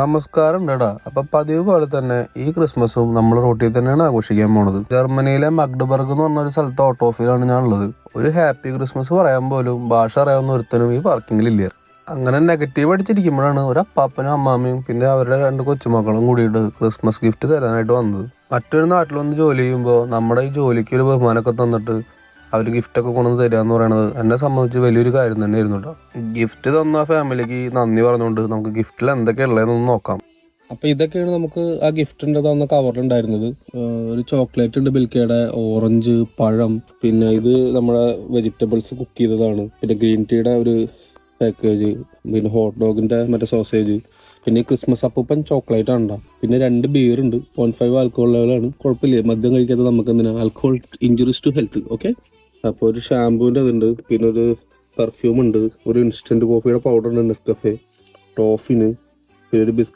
നമസ്കാരം ഉണ്ടടാ. അപ്പൊ പതിവ് പോലെ തന്നെ ഈ ക്രിസ്മസും നമ്മൾ റോട്ടിൽ തന്നെയാണ് ആഘോഷിക്കാൻ പോണത്. ജർമ്മനിയിലെ മഗ്ഡബർഗ് എന്ന് പറഞ്ഞ ഒരു സ്ഥലത്ത് ഓട്ടോ ഓഫിലാണ് ഞാൻ ഉള്ളത്. ഒരു ഹാപ്പി ക്രിസ്മസ് പറയാൻ പോലും ഭാഷ അറിയാവുന്ന ഒരുത്തനും ഈ പാർക്കിങ്ങിലില്ല. അങ്ങനെ നെഗറ്റീവ് അടിച്ചിരിക്കുമ്പോഴാണ് ഒരു അപ്പാപ്പനും അമ്മാമ്മയും പിന്നെ അവരുടെ 2 കൊച്ചുമക്കളും കൂടിയിട്ട് ക്രിസ്മസ് ഗിഫ്റ്റ് തരാനായിട്ട് വന്നത്. മറ്റൊരു നാട്ടിൽ വന്ന് ജോലി ചെയ്യുമ്പോൾ നമ്മുടെ ഈ ജോലിക്ക് ഒരു ബഹുമാനമൊക്കെ തന്നിട്ട് അവർ ഗിഫ്റ്റൊക്കെ കൊണ്ടുവന്ന് തരിക എന്ന് പറയുന്നത് എന്നെ സംബന്ധിച്ച് വലിയൊരു കാര്യം തന്നെയായിരുന്നു കേട്ടോ. ഗിഫ്റ്റ് തന്ന ഫാമിലിക്ക് നന്ദി പറഞ്ഞുകൊണ്ട് നമുക്ക് ഗിഫ്റ്റിൽ എന്തൊക്കെയുള്ളതെന്നൊന്ന് നോക്കാം. അപ്പോൾ ഇതൊക്കെയാണ് നമുക്ക് ആ ഗിഫ്റ്റിൻ്റെ തന്ന കവറിലുണ്ടായിരുന്നത്. ഒരു ചോക്ലേറ്റ് ഉണ്ട് മിൽക്കയുടെ, ഓറഞ്ച്, പഴം, പിന്നെ ഇത് നമ്മുടെ വെജിറ്റബിൾസ് കുക്ക് ചെയ്തതാണ്, പിന്നെ ഗ്രീൻ ടീയുടെ ഒരു പാക്കേജ്, പിന്നെ ഹോട്ട് ഡോഗിൻ്റെ മറ്റേ സോസേജ്, പിന്നെ ക്രിസ്മസ് അപ്പൂപ്പൻ ചോക്ലേറ്റ് ആണ്. പിന്നെ 2 ബിയർ ഉണ്ട്, 0.5 ആൽക്കഹോൾ ലെവലാണ്. കുഴപ്പമില്ല, മദ്യം കഴിക്കാത്ത നമുക്ക് എന്തിനാ, alcohol injuries to health. Okay. അപ്പോൾ ഒരു ഷാമ്പൂവിൻ്റെ ഇതുണ്ട്, പിന്നെ ഒരു പെർഫ്യൂം ഉണ്ട്, ഒരു ഇൻസ്റ്റൻറ്റ് കോഫിയുടെ പൗഡർ ഉണ്ട്, നെസ്കഫെ, ടോഫിന്, പിന്നെ ഒരു ബിസ്ക്കറ്റ്.